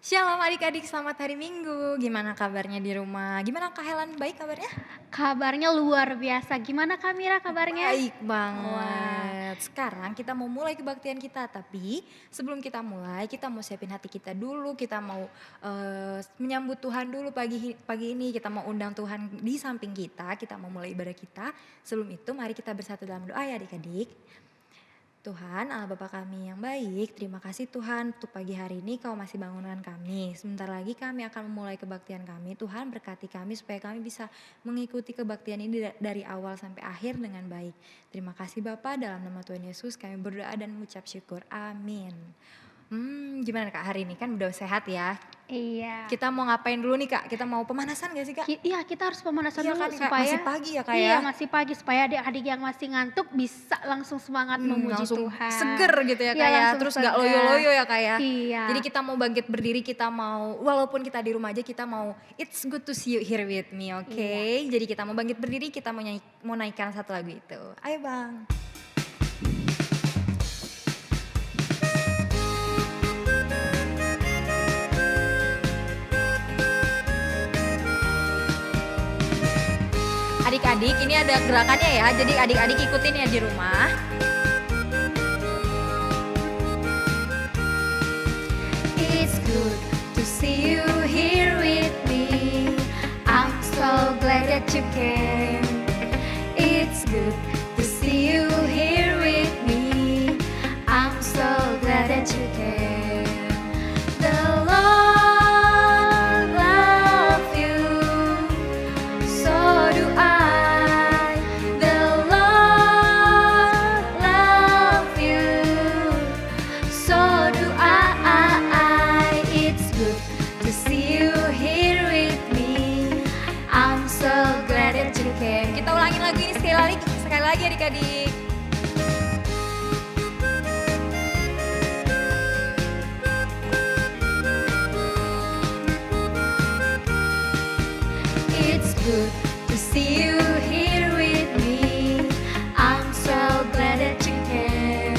Shalom adik-adik, selamat hari Minggu. Gimana kabarnya di rumah? Gimana Kak Helen, baik kabarnya? Kabarnya luar biasa. Gimana Kak Mira kabarnya? Baik Wah, banget. Sekarang kita mau mulai kebaktian kita, tapi sebelum kita mulai, kita mau siapin hati kita dulu. Kita mau menyambut Tuhan dulu pagi ini. Kita mau undang Tuhan di samping kita. Kita mau mulai ibadah kita. Sebelum itu, mari kita bersatu dalam doa ya adik-adik. Tuhan, Allah Bapa kami yang baik, terima kasih Tuhan untuk pagi hari ini Kau masih bangunkan kami. Sebentar lagi kami akan memulai kebaktian kami. Tuhan berkati kami supaya kami bisa mengikuti kebaktian ini dari awal sampai akhir dengan baik. Terima kasih Bapa, dalam nama Tuhan Yesus kami berdoa dan mengucap syukur. Amin. Gimana Kak hari ini, kan udah sehat ya? iya. Kita mau ngapain dulu nih Kak? Kita mau pemanasan gak sih Kak? Iya, kita harus pemanasan Iya dulu kan Kak, supaya masih pagi ya Kak iya, ya? masih pagi supaya adik-adik yang masih ngantuk bisa langsung semangat memuji Langsung Tuhan. seger gitu ya Iya, Kak ya, langsung terus nggak seger. loyo-loyo ya Kak ya. Iya. Jadi kita mau bangkit berdiri, kita mau walaupun kita di rumah aja kita mau it's good to see you here with me, oke? Iya. Jadi kita mau bangkit berdiri, kita mau naikkan satu lagu itu. Ayo Bang. Adik-adik ini ada gerakannya ya, jadi adik-adik ikutin ya di rumah. It's good to see you here with me. I'm so glad that you came. It's good to see you here with me. I'm so glad that you came. The Lord love you, so do I. The Lord love you, so do I. It's good to see you here with me. I'm so glad that you came. Kita ulangin lagu ini sekali lagi adik-adik. It's good to see you here with me. I'm so glad that you came.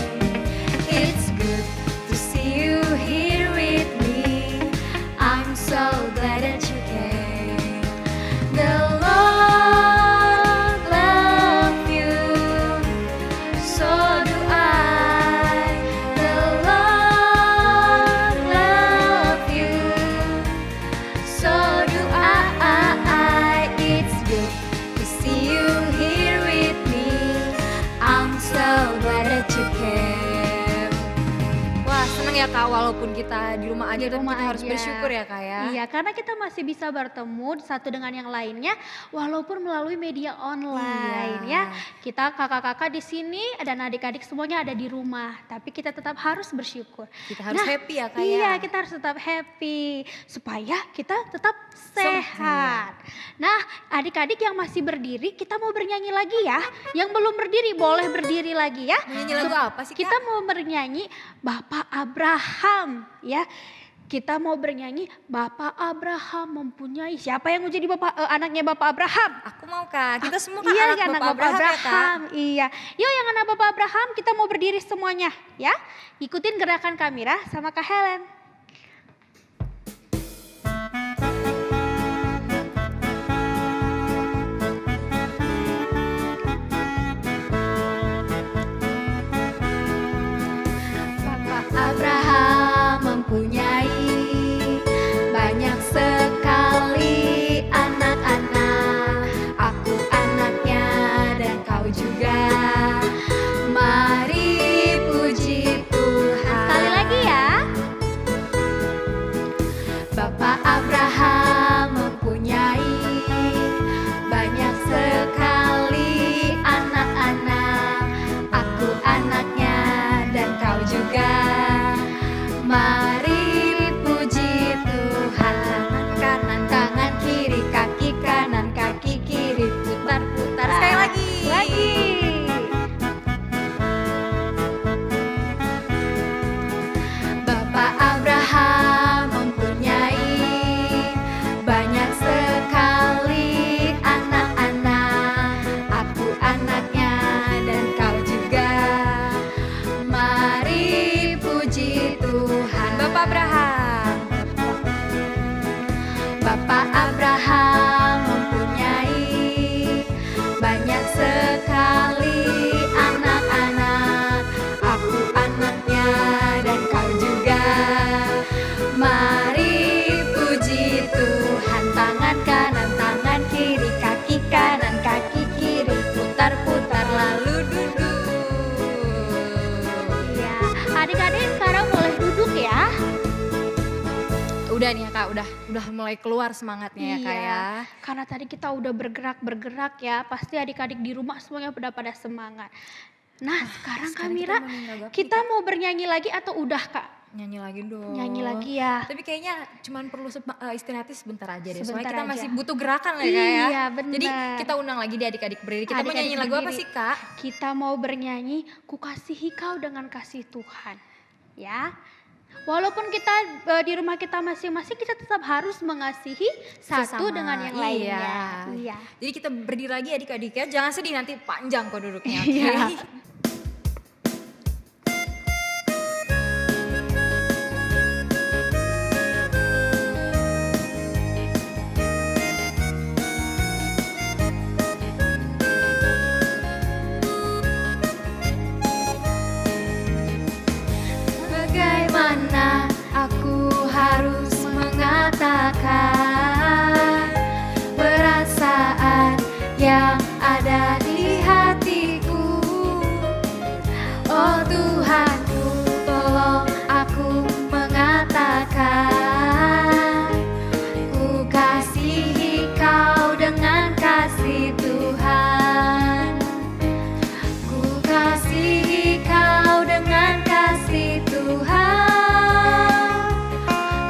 It's good to see you here with me. I'm so glad that you came. The Lord love you, so do I. The Lord love you, so do I. It's good to see you here with me. I'm so glad that you came. Wah seneng ya Kak, walaupun kita di rumah aja Di dan rumah kita harus aja. bersyukur ya Kak ya. Iya, karena kita masih bisa bertemu satu dengan yang lainnya walaupun melalui media online Iya. ya. Kita kakak-kakak di sini dan adik-adik semuanya ada di rumah, tapi kita tetap harus bersyukur. Kita harus happy ya Kak Iya, ya. kita harus tetap happy supaya kita tetap sehat. Nah, adik-adik yang masih berdiri, kita mau bernyanyi lagi ya. Yang belum berdiri boleh berdiri lagi ya. Nyanyi lagu apa sih Kak? Kita mau bernyanyi Bapak Abraham ya. Kita mau bernyanyi Bapak Abraham mempunyai. Siapa yang mau jadi anaknya Bapak Abraham? Aku mau Kak, kita semua kan Iya, anak Bapak Abraham ya Kak. Iya. Yuk yang anak Bapak Abraham kita mau berdiri semuanya ya. Ikutin gerakan Kamira sama Kak Helen. Bapak Abraham mempunyai banyak sekali anak-anak. Aku anaknya dan kau juga. Mari puji Tuhan. Sekali lagi ya. Bapak Abraham mempunyai banyak sekali anak-anak. Aku anaknya dan kau juga. Mari puji Tuhan. Tangan kanan, tangan kiri, kaki kanan, kaki kiri, putar-putar. Sekali lagi. Lagi. Bapak Abraham mempunyai banyak sekali anak-anak. Aku anaknya dan kau juga. Mari puji Tuhan. Bapak Abraham. udah nih ya Kak, udah mulai keluar semangatnya ya Kak Iya, ya. karena tadi kita udah bergerak-bergerak ya, pasti adik-adik di rumah semuanya udah pada semangat. Nah, sekarang Kak Sekarang kita Mira, mau menanggapi kita Kak. mau bernyanyi lagi atau udah Kak? Nyanyi lagi dong. Nyanyi lagi ya. Tapi kayaknya cuman perlu istirahatnya sebentar aja deh. Soalnya Sebentar kita aja. masih butuh gerakan lah ya Kak ya. Iya, Jadi benar. kita undang lagi di adik-adik berdiri. Kita mau Adik-adik nyanyi lagu apa berdiri. sih Kak? Kita mau bernyanyi Ku Kasihi Kau Dengan Kasih Tuhan. Ya. Walaupun kita di rumah kita masing-masing, kita tetap harus mengasihi satu Sesama. dengan yang Iya. lainnya. Iya. Jadi kita berdiri lagi adik-adik ya. Jangan sedih nanti panjang kok duduknya. Oke. Iya. Bagaimana aku harus mengatakan perasaan yang ada di hatiku. Oh Tuhanku, tolong aku mengatakan ku kasihi Kau dengan kasih Tuhan. Ku kasihi Kau dengan kasih Tuhan.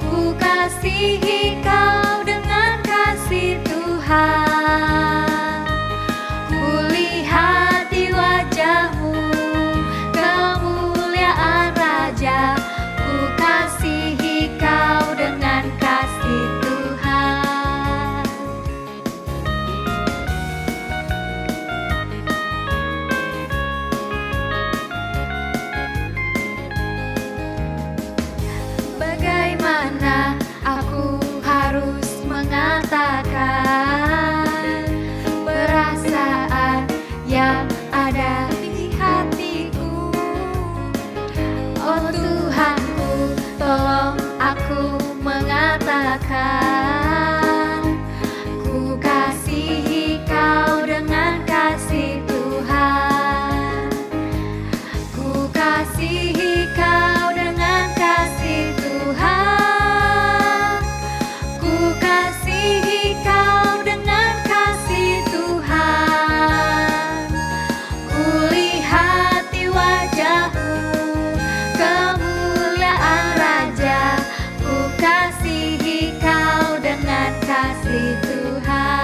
Ku kasihi Kau dengan kasih Tuhan. Ku lihat di wajah-Mu kemuliaan Raja. Ku kasihi Kau dengan kasih Tuhan. Bagaimana aku harus mengatakan perasaan yang ada di hatiku. Oh Tuhanku, tolong aku mengatakan ku kasihi Kau dengan kasih Tuhan. Ku kasihi Kau dengan kasih Tuhan. Ku kasihi Kau dengan kasih Tuhan. Ku lihat di wajah-Mu kemuliaan Raja. Ku kasihi Kau dengan kasih Tuhan.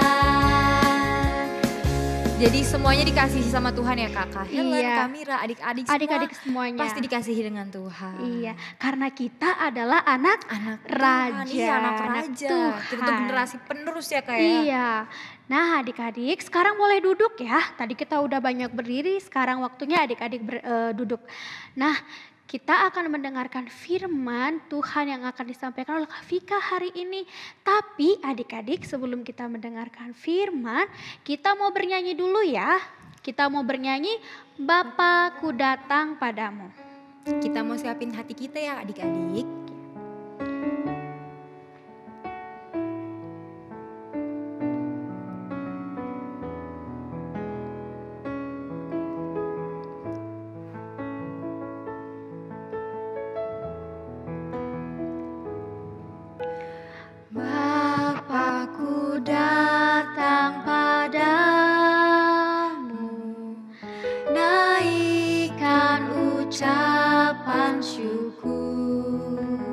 Jadi semuanya dikasihi sama Tuhan ya Kakak. Helen, Iya. Kamira, adik-adik semua. Adik-adik semuanya. Pasti dikasihi dengan Tuhan. Iya, karena kita adalah anak Anak raja, Tuhan, iya anak raja. Kita tuh Tuhan. generasi penerus ya Kak ya. Iya. Nah, adik-adik, sekarang boleh duduk ya. Tadi kita udah banyak berdiri, sekarang waktunya adik-adik duduk. Nah, kita akan mendengarkan firman Tuhan yang akan disampaikan oleh Kak Vika hari ini. Tapi adik-adik, sebelum kita mendengarkan firman, kita mau bernyanyi dulu ya. Kita mau bernyanyi Bapakku Datang Padamu. Kita mau siapin hati kita ya adik-adik. Bapakku datang padamu, naikkan ucapan syukur.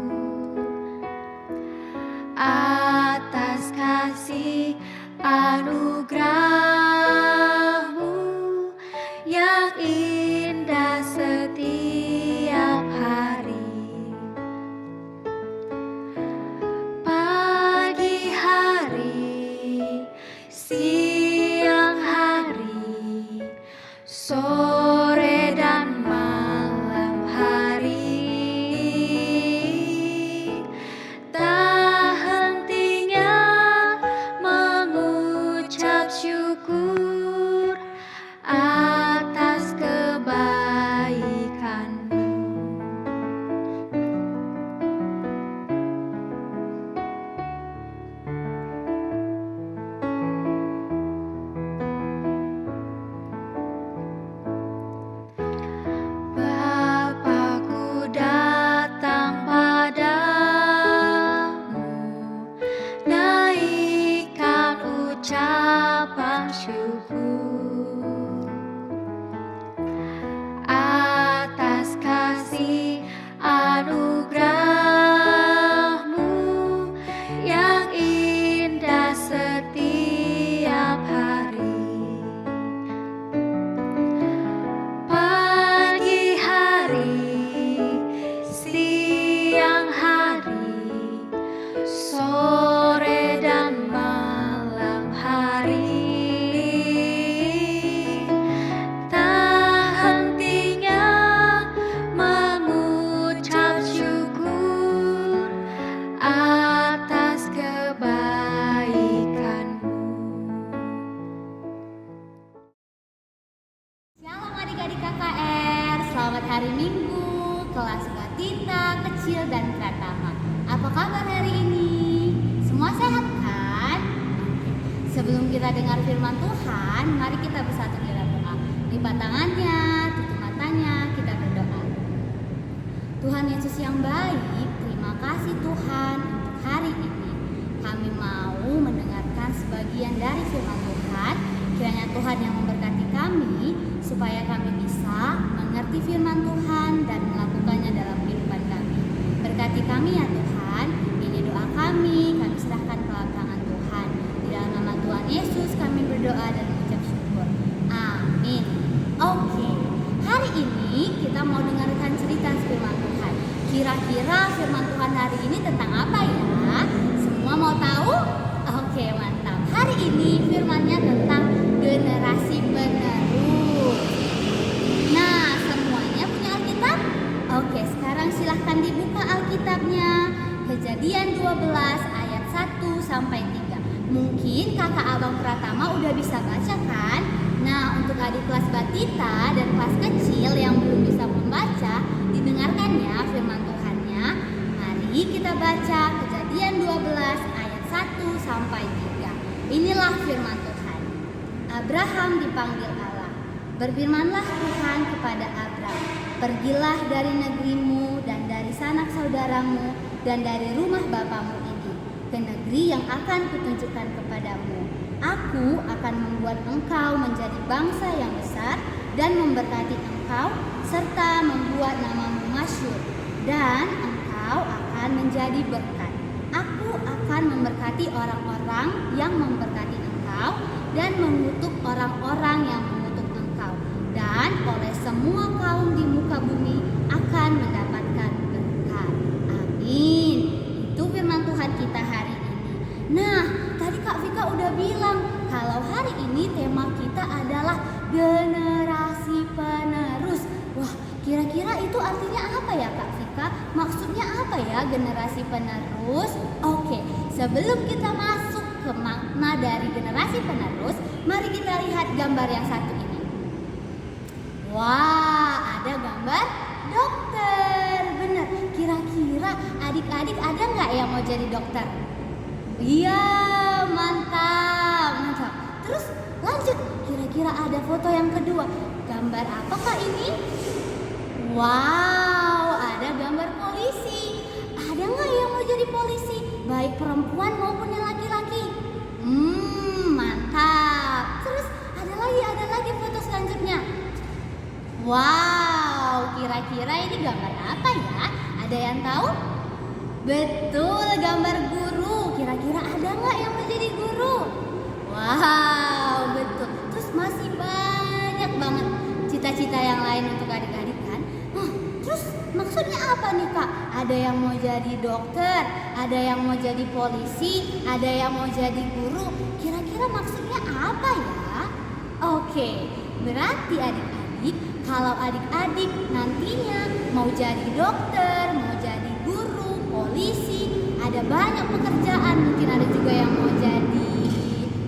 kecil dan pratama. Apa kabar hari ini? Semua sehat kan? Oke. Sebelum kita dengar firman Tuhan, mari kita bersatu dalam doa. Lipat tangannya, tutup matanya, kita berdoa. Tuhan Yesus yang baik, terima kasih Tuhan untuk hari ini. Kami mau mendengarkan sebagian dari firman Tuhan. Kiranya Tuhan yang memberkati kami supaya kami bisa mengerti firman Tuhan dan melakukannya dalam kehidupan kami. Berkati kami ya Tuhan. Ini doa kami serahkan ke tangan Tuhan. Di dalam nama Tuhan Yesus kami berdoa dan mengucap syukur. Amin. Oke, hari ini kita mau dengarkan cerita firman Tuhan. Kira-kira firman Tuhan hari ini tentang apa ya? Semua mau tahu? Oke, mantap. Hari ini firmannya tentang generasi penerus. Nah, semuanya punya Alkitab? Oke, sekarang silahkan dibuka Alkitabnya. Kejadian 12 ayat 1 sampai 3. Mungkin kakak abang Pratama udah bisa baca kan? Nah, untuk adik kelas batita dan kelas kecil yang belum bisa membaca, didengarkan ya firman Tuhannya. Mari kita baca Kejadian 12 ayat 1 sampai 3. Inilah firman Tuhan. Abraham dipanggil Allah. Berfirmanlah Tuhan kepada Abraham, pergilah dari negerimu dan dari sanak saudaramu dan dari rumah bapamu ini ke negeri yang akan kutunjukkan kepadamu. Aku akan membuat engkau menjadi bangsa yang besar dan memberkati engkau serta membuat namamu masyhur, dan engkau akan menjadi berkat. Aku akan memberkati orang-orang yang memberkati engkau dan mengutuk orang-orang yang mengutuk engkau, dan oleh semua kaum di muka bumi akan mendapatkan berkat. Amin. Itu firman Tuhan kita hari ini. Nah, tadi Kak Vika udah bilang kalau hari ini tema kita adalah generasi penerus. Wah, kira-kira itu artinya apa ya Kak Vika? Maksudnya apa ya generasi penerus? Oke, sebelum kita masuk ke makna dari generasi penerus, mari kita lihat gambar yang satu ini. Wah, ada gambar dokter. Bener, kira-kira adik-adik ada nggak yang mau jadi dokter? Iya, mantap. Terus lanjut, kira-kira ada foto yang kedua. Gambar apakah ini? Wow, ada gambar polisi. Ada nggak yang mau jadi polisi? Baik perempuan maupun yang laki-laki. Mantap. Terus ada lagi foto selanjutnya. Wow, kira-kira ini gambar apa ya? Ada yang tahu? Betul, gambar guru. Kira-kira ada nggak yang mau jadi guru? Wow, betul. Terus masih banyak banget cita-cita yang lain untuk adik-adik kan? Terus maksudnya apa nih Kak? Ada yang mau jadi dokter, ada yang mau jadi polisi, ada yang mau jadi guru. Kira-kira maksudnya apa ya? Oke, berarti adik-adik, kalau adik-adik nantinya mau jadi dokter, mau jadi guru, polisi, ada banyak pekerjaan. Mungkin ada juga yang mau jadi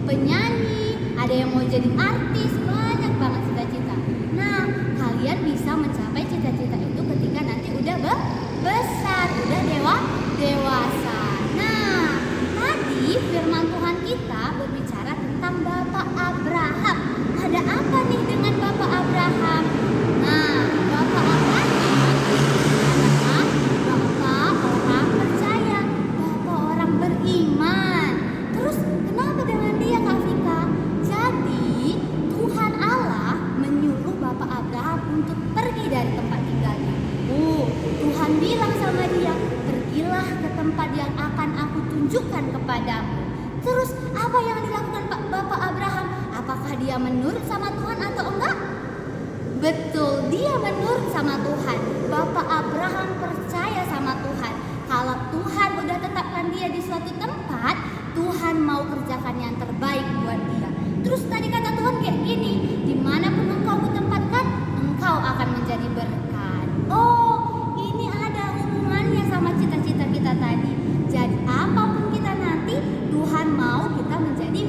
penyanyi, ada yang mau jadi artis, banyak banget cita-cita. Nah, kalian bisa mencapai cita-cita itu ketika nanti udah besar, udah dewasa. Nah, tadi firman Tuhan kita berbicara tentang Bapak Abraham. Ada apa nih dengan Bapak Abraham? Nah, Bapak Abraham adalah Bapak orang percaya, Bapak orang beriman. Terus kenapa dengan dia Kak Vika? Jadi Tuhan Allah menyuruh Bapak Abraham untuk pergi dari tempat tinggalnya. Tuhan bilang sama dia, pergilah ke tempat yang akan aku tunjukkan kepadamu. Terus apa yang dilakukan Bapak Abraham? Apakah dia menurut sama Tuhan atau enggak? Betul, dia menurut sama Tuhan. Bapak Abraham percaya sama Tuhan. Kalau Tuhan udah tetapkan dia di suatu tempat, Tuhan mau kerjakan yang terbaik buat dia. Terus tadi kata Tuhan kayak gini, dimanapun engkau kutempatkan, engkau akan menjadi berkat. Oh, ini ada hubungannya sama cita-cita kita tadi. Jadi apapun kita nanti, Tuhan mau kita menjadi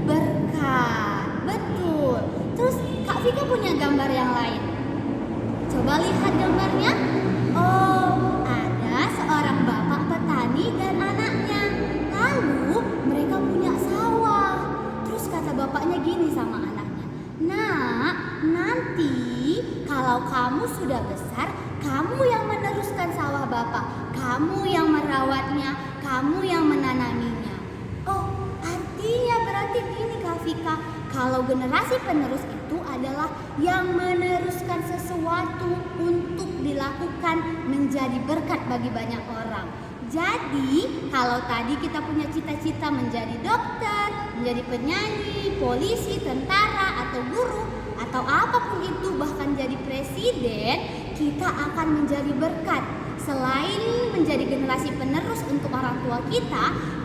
berkat. Betul. Terus Kak Vika punya gambar yang lain. Coba lihat gambarnya. Oh, ada kamu yang merawatnya, kamu yang menanaminya. Oh, artinya berarti gini Kak Vika, kalau generasi penerus itu adalah yang meneruskan sesuatu untuk dilakukan menjadi berkat bagi banyak orang. Jadi, kalau tadi kita punya cita-cita menjadi dokter, menjadi penyanyi, polisi, tentara, atau guru, atau apapun itu, bahkan jadi presiden, kita akan menjadi berkat. Selain menjadi generasi penerus untuk orang tua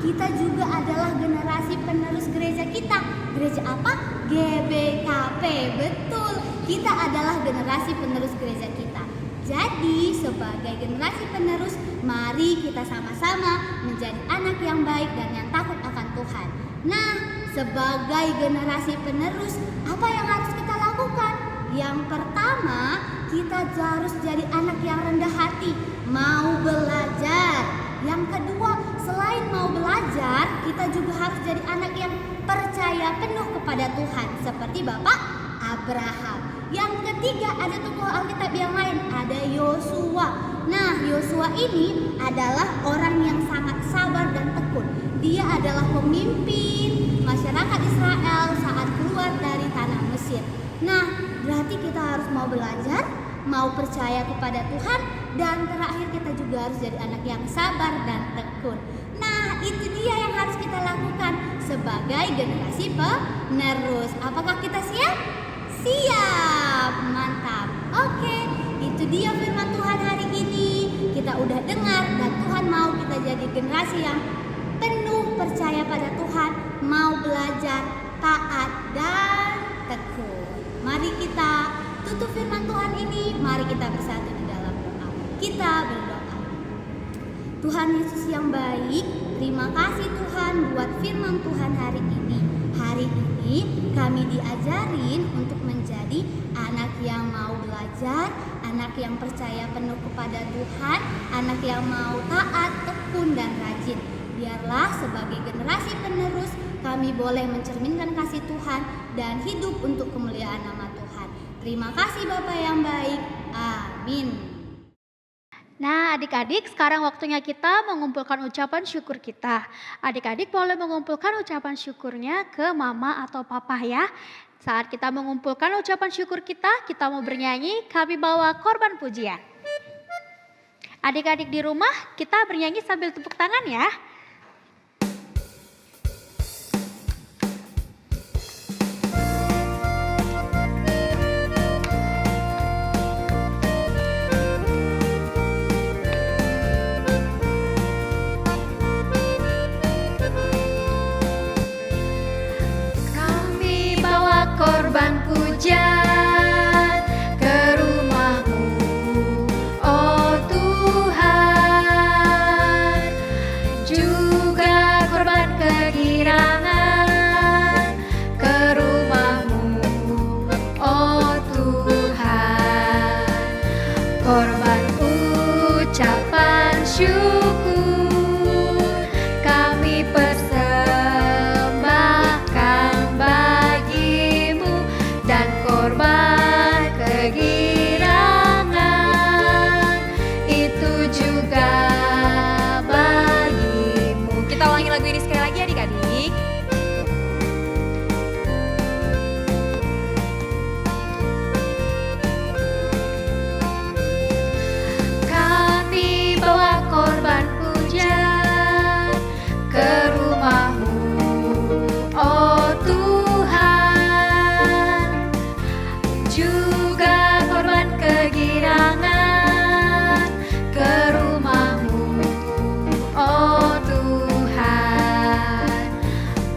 kita juga adalah generasi penerus gereja kita. Gereja apa? GBKP, betul. Kita adalah generasi penerus gereja kita. Jadi sebagai generasi penerus, mari kita sama-sama menjadi anak yang baik dan yang takut akan Tuhan. Nah, sebagai generasi penerus, apa yang harus kita lakukan? Yang pertama, kita harus jadi anak yang rendah hati, mau belajar. Yang kedua, selain mau belajar, kita juga harus jadi anak yang percaya penuh kepada Tuhan, seperti Bapak Abraham. Yang ketiga, ada tokoh Alkitab yang lain, ada Yosua. Nah, Yosua ini adalah orang yang sangat sabar dan tekun. Dia adalah pemimpin masyarakat Israel saat keluar dari tanah Mesir. Nah, berarti kita harus mau belajar, mau percaya kepada Tuhan, dan terakhir kita juga harus jadi anak yang sabar dan tekun. Nah, itu dia yang harus kita lakukan sebagai generasi penerus. Apakah kita siap? Siap, mantap. Oke, itu dia firman Tuhan hari ini. Kita udah dengar dan Tuhan mau kita jadi generasi yang penuh percaya pada Tuhan, mau belajar, taat, dan tekun. Mari kita tutup firman Tuhan ini, mari kita bersatu di dalam doa. Kita berdoa. Tuhan Yesus yang baik, terima kasih Tuhan buat firman Tuhan hari ini. Hari ini kami diajarin untuk menjadi anak yang mau belajar, anak yang percaya penuh kepada Tuhan, anak yang mau taat, tekun, dan rajin. Biarlah sebagai generasi penerus kami boleh mencerminkan kasih Tuhan dan hidup untuk kemuliaan nama Tuhan. Terima kasih Bapa yang baik. Amin. Nah, adik-adik, sekarang waktunya kita mengumpulkan ucapan syukur kita. Adik-adik boleh mengumpulkan ucapan syukurnya ke mama atau papa ya. Saat kita mengumpulkan ucapan syukur kita mau bernyanyi, kami bawa korban pujian. Adik-adik di rumah, kita bernyanyi sambil tepuk tangan ya. Korban pujian ke rumah-Mu, oh Tuhan, juga korban kegirangan ke rumah-Mu, oh Tuhan, korban ucapan syukur kami persembahkan bagimu, dan korban kegirangan itu juga bagimu. Kita ulangi lagu ini sekali lagi adik-adik. Kami bawa korban pujian ke rumah-Mu, oh Tuhan, juga korban kegirangan ke rumah-Mu, oh Tuhan,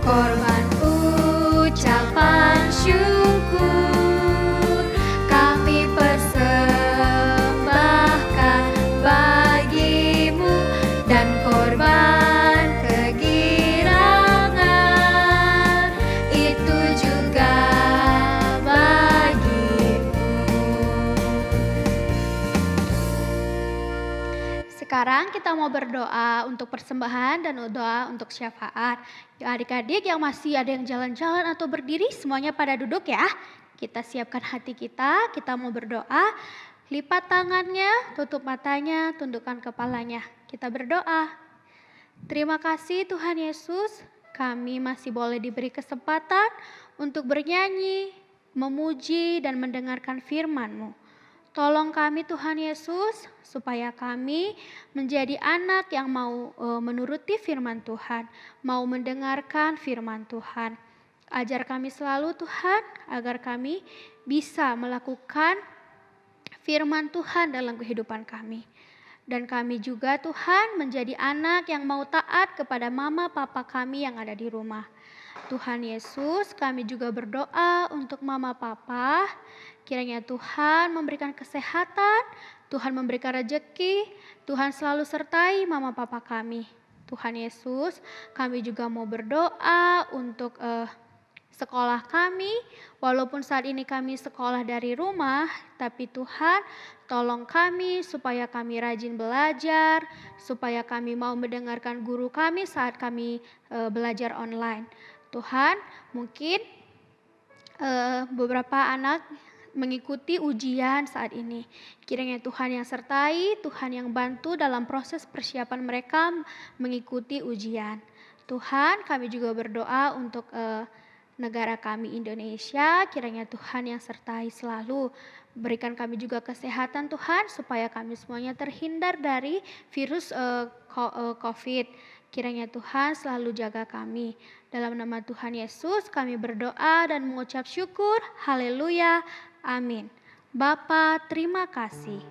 korban ucapan syukur kami persembahkan bagimu, dan korban kegirangan itu juga bagimu. Sekarang kita mau berdoa untuk persembahan dan doa untuk syafaat. Ya, adik-adik yang masih ada yang jalan-jalan atau berdiri, semuanya pada duduk ya. Kita siapkan hati kita mau berdoa. Lipat tangannya, tutup matanya, tundukkan kepalanya. Kita berdoa. Terima kasih Tuhan Yesus, kami masih boleh diberi kesempatan untuk bernyanyi, memuji, dan mendengarkan firman-Mu. Tolong kami Tuhan Yesus, supaya kami menjadi anak yang mau menuruti firman Tuhan, mau mendengarkan firman Tuhan. Ajar kami selalu Tuhan, agar kami bisa melakukan firman Tuhan dalam kehidupan kami. Dan kami juga Tuhan menjadi anak yang mau taat kepada mama papa kami yang ada di rumah. Tuhan Yesus, kami juga berdoa untuk mama papa. Kiranya Tuhan memberikan kesehatan, Tuhan memberikan rezeki, Tuhan selalu sertai mama papa kami. Tuhan Yesus, kami juga mau berdoa untuk sekolah kami, walaupun saat ini kami sekolah dari rumah, tapi Tuhan tolong kami supaya kami rajin belajar, supaya kami mau mendengarkan guru kami saat kami belajar online. Tuhan, mungkin beberapa anak mengikuti ujian saat ini. Kiranya Tuhan yang sertai, Tuhan yang bantu dalam proses persiapan mereka mengikuti ujian. Tuhan, kami juga berdoa untuk negara kami Indonesia, kiranya Tuhan yang sertai selalu. Berikan kami juga kesehatan Tuhan, supaya kami semuanya terhindar dari virus COVID. Kiranya Tuhan selalu jaga kami. Dalam nama Tuhan Yesus kami berdoa dan mengucap syukur. Haleluya. Amin. Bapa, terima kasih.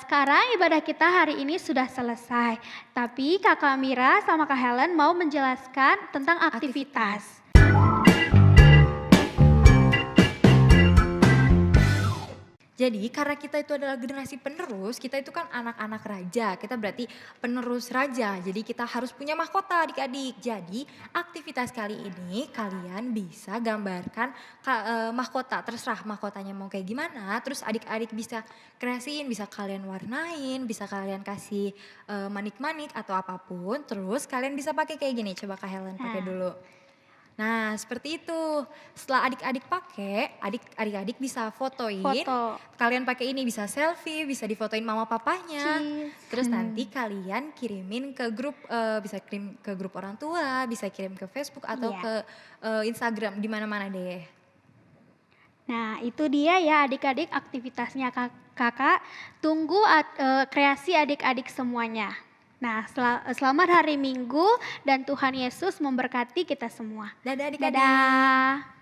Sekarang ibadah kita hari ini sudah selesai. Tapi Kakak Mira sama Kak Helen mau menjelaskan tentang aktivitas. Jadi karena kita itu adalah generasi penerus, kita itu kan anak-anak raja, kita berarti penerus raja. Jadi kita harus punya mahkota adik-adik. Jadi aktivitas kali ini kalian bisa gambarkan mahkota, terserah mahkotanya mau kayak gimana. Terus adik-adik bisa kreasiin, bisa kalian warnain, bisa kalian kasih manik-manik atau apapun. Terus kalian bisa pakai kayak gini, coba Kak Helen pakai dulu. Nah seperti itu, setelah adik-adik pakai, adik-adik bisa fotoin, kalian pakai ini bisa selfie, bisa difotoin mama papanya. Terus nanti kalian kirimin ke grup, bisa kirim ke grup orang tua, bisa kirim ke Facebook atau ke Instagram, di mana-mana deh. Nah itu dia ya adik-adik aktivitasnya kakak, tunggu kreasi adik-adik semuanya. Nah, selamat hari Minggu dan Tuhan Yesus memberkati kita semua. Dadah adik-adik. Dadah.